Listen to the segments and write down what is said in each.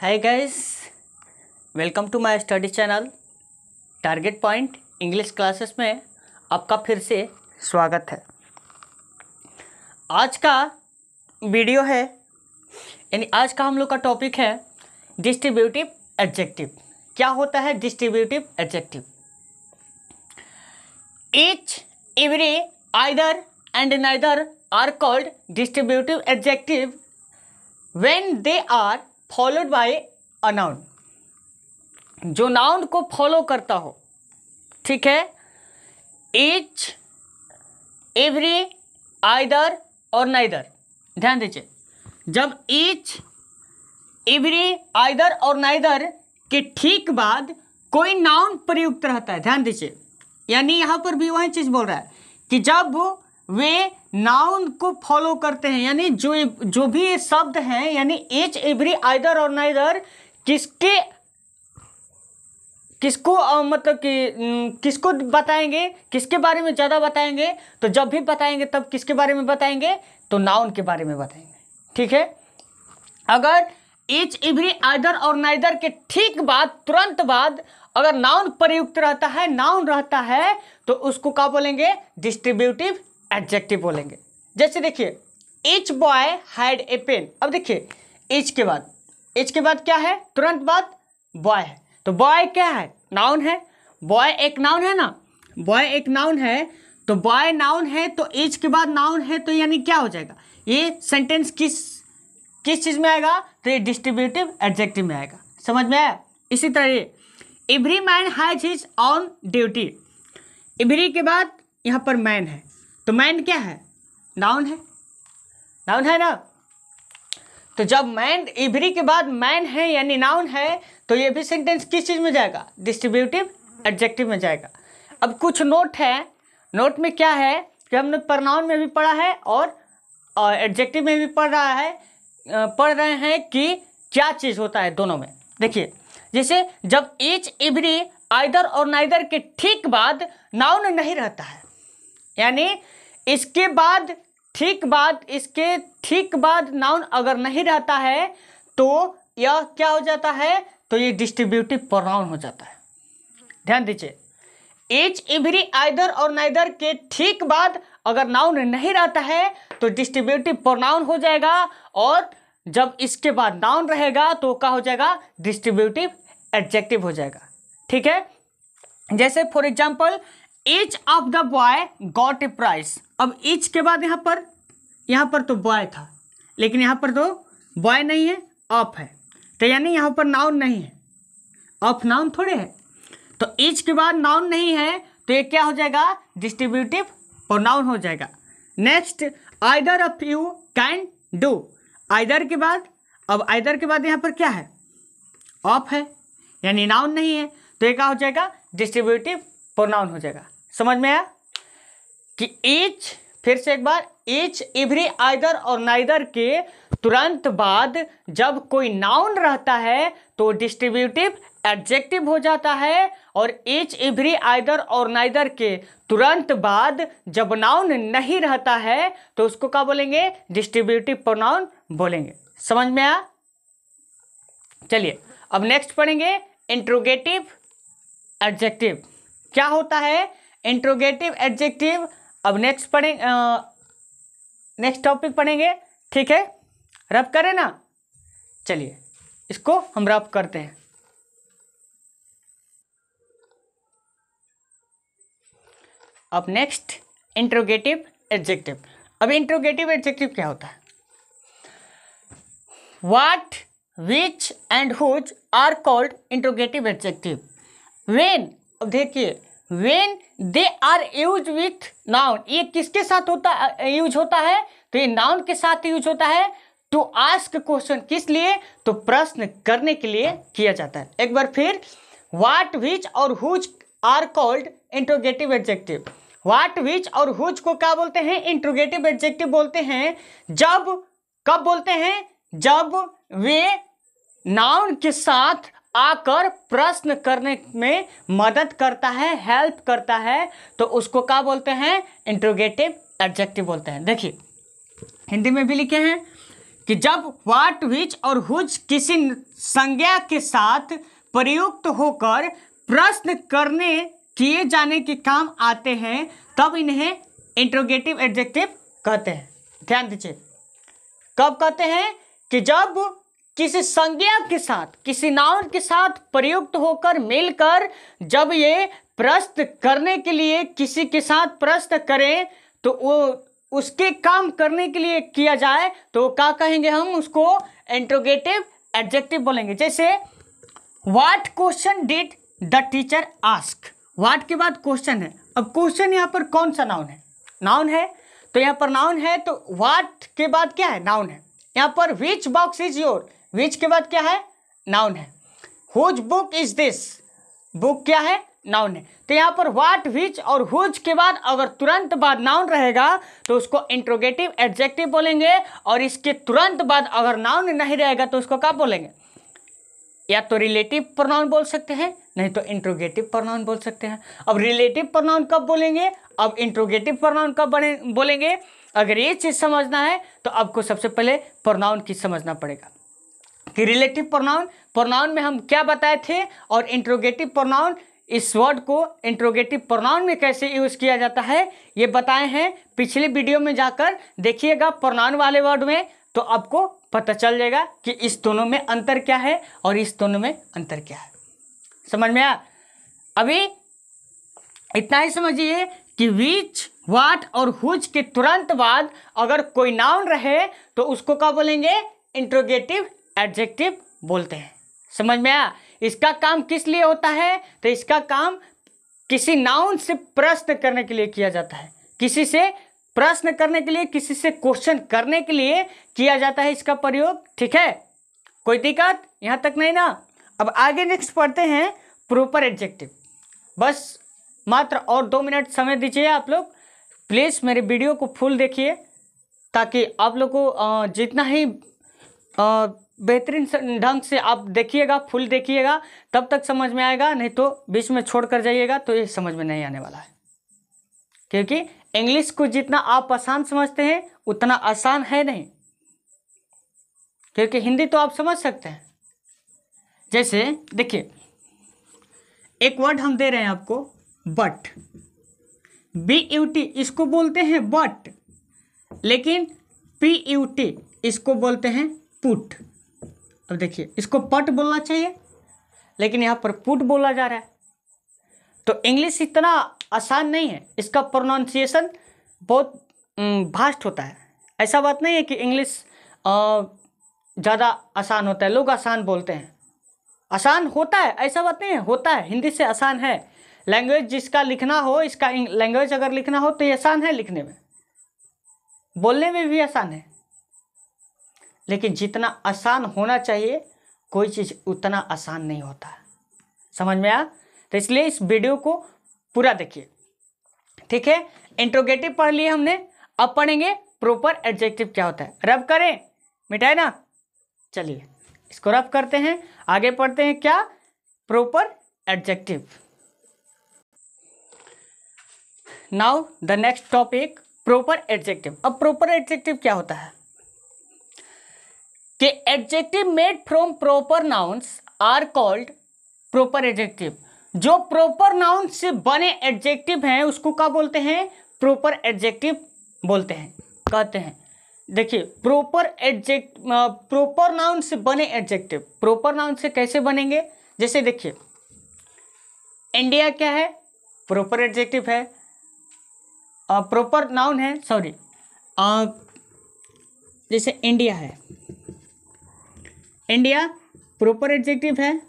Hi guys, welcome to my study channel target point English classes में आपका फिर से स्वागत है। आज का वीडियो है यानी आज का हम लोग का टॉपिक है डिस्ट्रीब्यूटिव एडजेक्टिव। क्या होता है distributive adjective? Each, every, either and neither are called distributive adjective when they are followed by a noun. जो नाउन को फॉलो करता हो, ठीक है। ईच, एवरी, आइदर और नाइदर। ध्यान दीजिए, जब ईच, एवरी, आइदर और नाइदर के ठीक बाद कोई नाउन प्रयुक्त रहता है, ध्यान दीजिए, यानी यहाँ पर भी वही चीज़ बोल रहा है कि जब वे नाउन को फॉलो करते हैं, यानी जो भी ये शब्द हैं, यानी ईच, एवरी, आइदर और नाइदर किसको बताएंगे, किसके बारे में ज़्यादा बताएंगे? तो जब भी बताएंगे तब किसके बारे में बताएंगे? तो नाउन के बारे में बताएंगे, ठीक है। अगर ईच, एवरी, आइदर और नाइदर के ठीक बाद, तुरंत बाद अगर नाउन प्रयुक्त रहता है, नाउन रहता है, तो उसको क्या बोलेंगे? डिस्ट्रीब्यूटिव एडजेक्टिव बोलेंगे। जैसे देखिए, each boy had a pen. अब देखिए, ईच के बाद क्या है? तुरंत बाद बॉय है, तो बॉय क्या है? नाउन है। बॉय एक नाउन है ना, बॉय एक नाउन है, तो बॉय नाउन है, तो ईच के बाद नाउन है, तो यानी क्या हो जाएगा? ये सेंटेंस किस चीज में आएगा? तो ये डिस्ट्रीब्यूटिव एडजेक्टिव में आएगा। समझ में आया? इसी तरह every man has his on duty. Every के बाद यहाँ पर मैन है, तो मैन क्या है? नाउन है, नाउन है ना। तो जब मैन, एवरी के बाद मैन है यानी नाउन है, तो ये भी सेंटेंस किस चीज़ में जाएगा? डिस्ट्रीब्यूटिव एडजेक्टिव में जाएगा। अब कुछ नोट है, नोट में क्या है कि हमने प्रोनाउन में भी पढ़ा है और एडजेक्टिव में भी पढ़ रहे हैं कि क्या चीज़ होता है दोनों में। देखिए, जैसे जब ईच, एवरी, आइदर और नाइदर के ठीक बाद नाउन नहीं रहता है, यानी इसके ठीक बाद नाउन अगर नहीं रहता है, तो यह क्या हो जाता है? तो ये डिस्ट्रीब्यूटिव प्रोनाउन हो जाता है। ध्यान दीजिए, ईच, एवरी, आइदर और नाइदर के ठीक बाद अगर नाउन नहीं रहता है तो डिस्ट्रीब्यूटिव प्रोनाउन हो जाएगा, और जब इसके बाद नाउन रहेगा तो क्या हो जाएगा? डिस्ट्रीब्यूटिव एडजेक्टिव हो जाएगा, ठीक है। जैसे for example, each of the boy got a prize. अब ईच के बाद यहाँ पर तो बॉय था, लेकिन यहाँ पर तो बॉय नहीं है, ऑफ है, तो यानी यहाँ पर नाउन नहीं है, ऑफ नाउन थोड़े है। तो ईच के बाद नाउन नहीं है, तो ये क्या हो जाएगा? डिस्ट्रीब्यूटिव प्रोनाउन हो जाएगा। Next, either of you can do. Either के बाद, अब आइदर के बाद यहाँ पर क्या है? ऑफ है, यानी नाउन नहीं है, तो ये क्या हो जाएगा? डिस्ट्रीब्यूटिव प्रोनाउन हो जाएगा। समझ में आया कि ईच, फिर से एक बार, ईच, एवरी, आइदर और नाइदर के तुरंत बाद जब कोई नाउन रहता है तो डिस्ट्रीब्यूटिव एडजेक्टिव हो जाता है, और ईच, एवरी, आइदर और नाइदर के तुरंत बाद जब नाउन नहीं रहता है तो उसको क्या बोलेंगे? डिस्ट्रीब्यूटिव प्रोनाउन बोलेंगे। समझ में आया? चलिए अब नेक्स्ट पढ़ेंगे इंट्रोगेटिव एडजेक्टिव। क्या होता है इंट्रोगेटिव एडजेक्टिव? अब नेक्स्ट टॉपिक पढ़ेंगे, ठीक है। रब करें ना, चलिए इसको हम रब करते हैं। अब नेक्स्ट इंट्रोगेटिव एडजेक्टिव। अब इंट्रोगेटिव एडजेक्टिव क्या होता है? What, which and whose are called interrogative adjective when, अब देखिए, when they are use with noun. ये किसके साथ यूज होता है? तो ये नाउन के साथ यूज होता है। टू आस्क क्वेश्चन, किस लिए? तो प्रश्न करने के लिए किया जाता है। एक बार फिर, व्हाट, विच और whose are called interrogative adjective. What, which और हुज को क्या बोलते हैं? इंट्रोगेटिव एडजेक्टिव बोलते हैं। कब बोलते हैं? जब वे नाउन के साथ आकर प्रश्न करने में मदद करता है, हेल्प करता है, तो उसको क्या बोलते हैं? इंट्रोगेटिव एडजेक्टिव बोलते हैं। देखिए, हिंदी में भी लिखे हैं कि जब व्हाट, व्हिच और हुज किसी संज्ञा के साथ प्रयुक्त होकर प्रश्न करने किए जाने के काम आते हैं तब इन्हें इंट्रोगेटिव एडजेक्टिव कहते हैं। ध्यान दीजिए, कब कहते हैं कि जब किसी संज्ञा के साथ, किसी नाउन के साथ प्रयुक्त होकर मिलकर जब ये प्रश्न करने के लिए किसी के साथ प्रश्न करें तो वो उसके काम करने के लिए किया जाए तो क्या कहेंगे, हम उसको इंट्रोगेटिव एडजेक्टिव बोलेंगे। जैसे what question did the teacher ask, what के बाद क्वेश्चन है। अब क्वेश्चन यहाँ पर कौन सा नाउन है? नाउन है, तो यहाँ पर नाउन है तो व्हाट के बाद क्या है? नाउन है। यहाँ पर which box is your, which के बाद क्या है? नाउन है। Whose book is this, book क्या है? नाउन है। तो यहाँ पर व्हाट, विच और हुज के बाद अगर तुरंत बाद नाउन रहेगा तो उसको इंट्रोगेटिव एडजेक्टिव बोलेंगे, और इसके तुरंत बाद अगर नाउन नहीं रहेगा तो उसको क्या बोलेंगे? या तो रिलेटिव प्रोनाउन बोल सकते हैं, नहीं तो इंट्रोगेटिव प्रोनाउन बोल सकते हैं। अब रिलेटिव प्रोनाउन कब बोलेंगे, अब इंट्रोगेटिव प्रोनाउन कब बोलेंगे? अगर ये चीज़ समझना है तो आपको सबसे पहले प्रोनाउन की समझना पड़ेगा कि रिलेटिव प्रोनाउन में हम क्या बताए थे, और इंट्रोगेटिव प्रोनाउन, इस वर्ड को इंट्रोगेटिव प्रोनाउन में कैसे यूज़ किया जाता है ये बताए हैं। पिछले वीडियो में जाकर देखिएगा प्रोनाउन वाले वर्ड में, तो आपको पता चल जाएगा कि इस दोनों में अंतर क्या है और इस दोनों में अंतर क्या है। समझ में आया? अभी इतना ही समझिए कि विच, व्हाट और हुज के तुरंत बाद अगर कोई नाउन रहे तो उसको क्या बोलेंगे? इंट्रोगेटिव एडजेक्टिव बोलते हैं। समझ में आया? इसका काम किस लिए होता है? तो इसका काम किसी नाउन से प्रश्न करने के लिए किया जाता है, किसी से प्रश्न करने के लिए, किसी से क्वेश्चन करने के लिए किया जाता है इसका प्रयोग। ठीक है, कोई दिक्कत यहाँ तक नहीं ना? अब आगे नेक्स्ट पढ़ते हैं प्रॉपर एडजेक्टिव। बस मात्र और 2 मिनट समय दीजिए आप लोग, प्लीज़ मेरे वीडियो को फुल देखिए ताकि आप लोग को जितना ही बेहतरीन ढंग से आप देखिएगा, फुल देखिएगा, तब तक समझ में आएगा, नहीं तो बीच में छोड़ कर जाइएगा तो ये समझ में नहीं आने वाला है। क्योंकि इंग्लिश को जितना आप आसान समझते हैं उतना आसान है नहीं, क्योंकि हिंदी तो आप समझ सकते हैं। जैसे देखिए, एक वर्ड हम दे रहे हैं आपको, बट, BUT इसको बोलते हैं बट, लेकिन PUT इसको बोलते हैं पुट। अब देखिए, इसको पट बोलना चाहिए लेकिन यहाँ पर पुट बोला जा रहा है। तो इंग्लिश इतना आसान नहीं है, इसका प्रोनाउंसिएशन बहुत भास्ट होता है। ऐसा बात नहीं है कि इंग्लिश ज़्यादा आसान होता है, लोग आसान बोलते हैं, आसान होता है, ऐसा बात नहीं है, होता है, हिंदी से आसान है। लैंग्वेज जिसका लिखना हो, इसका लैंग्वेज अगर लिखना हो तो ये आसान है लिखने में, बोलने में भी आसान है, लेकिन जितना आसान होना चाहिए कोई चीज़ उतना आसान नहीं होता है। समझ में आया? तो इसलिए इस वीडियो को पूरा देखिए। ठीक है, इंट्रोगेटिव पढ़ लिए हमने, अब पढ़ेंगे प्रॉपर एडजेक्टिव क्या होता है। रब करें, मिटाए ना? चलिए इसको रब करते हैं, आगे पढ़ते हैं क्या? Proper adjective. Now the next topic, proper adjective. अब प्रॉपर एडजेक्टिव क्या होता है कि adjective made from proper nouns are called proper adjective. जो प्रॉपर नाउन से बने एडजेक्टिव हैं उसको क्या बोलते हैं? प्रॉपर एडजेक्टिव बोलते हैं, कहते हैं। देखिए, प्रॉपर नाउन से बने एडजेक्टिव, प्रॉपर नाउन से कैसे बनेंगे? जैसे देखिए, इंडिया क्या है? प्रॉपर एडजेक्टिव है, प्रॉपर नाउन है, सॉरी। जैसे इंडिया है, इंडिया प्रॉपर एडजेक्टिव है,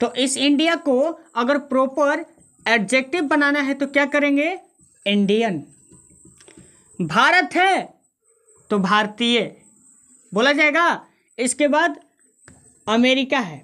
तो इस इंडिया को अगर प्रॉपर एडजेक्टिव बनाना है तो क्या करेंगे? इंडियन। भारत है तो भारतीय बोला जाएगा। इसके बाद अमेरिका है,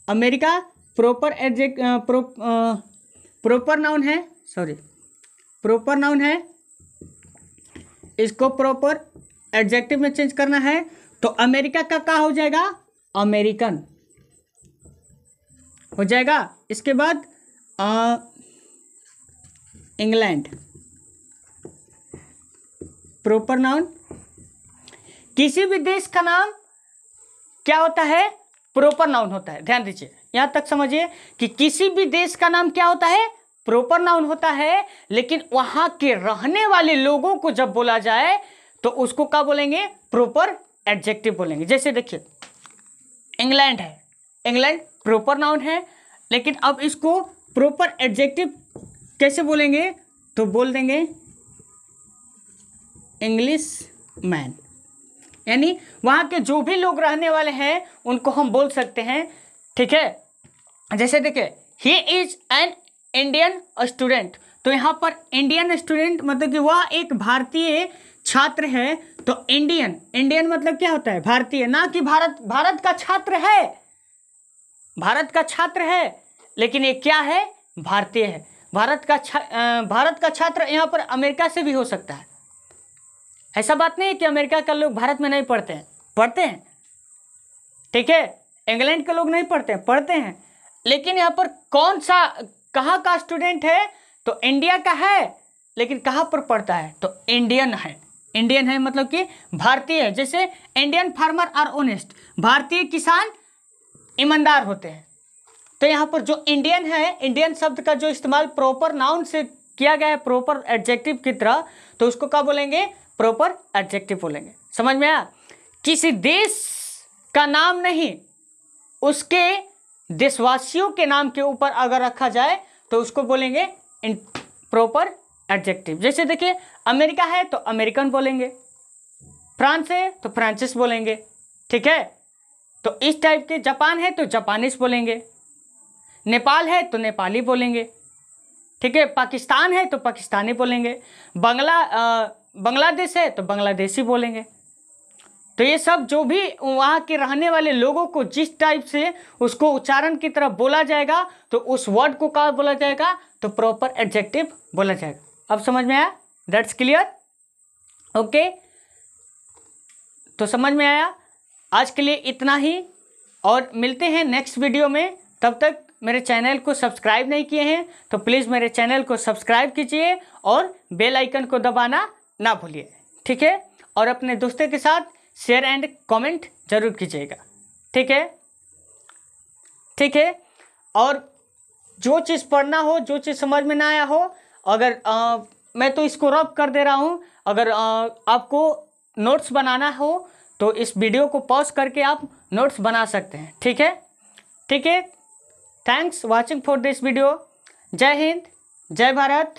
अमेरिका प्रॉपर प्रॉपर नाउन है, सॉरी, प्रॉपर नाउन है, इसको प्रॉपर एडजेक्टिव में चेंज करना है तो अमेरिका का क्या हो जाएगा? अमेरिकन हो जाएगा। इसके बाद इंग्लैंड प्रॉपर नाउन, किसी भी देश का नाम क्या होता है, प्रॉपर नाउन होता है। ध्यान दीजिए, यहां तक समझिए कि किसी भी देश का नाम क्या होता है, प्रॉपर नाउन होता है, लेकिन वहां के रहने वाले लोगों को जब बोला जाए तो उसको क्या बोलेंगे, प्रॉपर एडजेक्टिव बोलेंगे। जैसे देखिए इंग्लैंड है, इंग्लैंड प्रॉपर नाउन है, लेकिन अब इसको प्रॉपर एडजेक्टिव कैसे बोलेंगे, तो बोल देंगे इंग्लिश मैन। यानी वहां के जो भी लोग रहने वाले हैं उनको हम बोल सकते हैं, ठीक है। जैसे देखिए he is an Indian student, तो यहाँ पर इंडियन स्टूडेंट मतलब कि वह एक भारतीय छात्र है। तो इंडियन, इंडियन मतलब क्या होता है, भारतीय, ना कि भारत का छात्र है, भारत का छात्र है, लेकिन ये क्या है, भारतीय है। भारत का छात्र यहाँ पर अमेरिका से भी हो सकता है। ऐसा बात नहीं है कि अमेरिका के लोग भारत में नहीं पढ़ते हैं, पढ़ते हैं, ठीक है। इंग्लैंड के लोग नहीं पढ़ते हैं, पढ़ते हैं, लेकिन यहाँ पर कौन सा, कहाँ का स्टूडेंट है, तो इंडिया का है, लेकिन कहाँ पर पढ़ता है, तो इंडियन है। इंडियन है मतलब कि भारतीय है। जैसे इंडियन फार्मर आर ऑनेस्ट, भारतीय किसान ईमानदार होते हैं। तो यहाँ पर जो इंडियन है, इंडियन शब्द का जो इस्तेमाल प्रॉपर नाउन से किया गया है, प्रॉपर एडजेक्टिव की तरह, तो उसको क्या बोलेंगे, प्रॉपर एडजेक्टिव बोलेंगे। समझ में आया। किसी देश का नाम नहीं, उसके देशवासियों के नाम के ऊपर अगर रखा जाए तो उसको बोलेंगे प्रॉपर एडजेक्टिव। जैसे देखिए अमेरिका है तो अमेरिकन बोलेंगे, फ्रांस है तो फ्रांसिस बोलेंगे, ठीक है। तो इस टाइप के, जापान है तो जापानीज बोलेंगे, नेपाल है तो नेपाली बोलेंगे, ठीक है। पाकिस्तान है तो पाकिस्तानी बोलेंगे, बांग्लादेश है तो बांग्लादेशी बोलेंगे। तो ये सब जो भी वहाँ के रहने वाले लोगों को जिस टाइप से उसको उच्चारण की तरफ बोला जाएगा तो उस वर्ड को क्या बोला जाएगा, तो प्रॉपर एडजेक्टिव बोला जाएगा। अब समझ में आया, दैट्स क्लियर, ओके। तो समझ में आया। आज के लिए इतना ही, और मिलते हैं नेक्स्ट वीडियो में। तब तक मेरे चैनल को सब्सक्राइब नहीं किए हैं तो प्लीज़ मेरे चैनल को सब्सक्राइब कीजिए और बेल आइकन को दबाना ना भूलिए, ठीक है। और अपने दोस्तों के साथ शेयर एंड कमेंट जरूर कीजिएगा, ठीक है, ठीक है। और जो चीज़ पढ़ना हो, जो चीज़ समझ में ना आया हो, अगर मैं तो इसको रब कर दे रहा हूँ, अगर आपको नोट्स बनाना हो तो इस वीडियो को पॉज करके आप नोट्स बना सकते हैं, ठीक है, ठीक है। Thanks watching for this video. जय हिंद, जय भारत।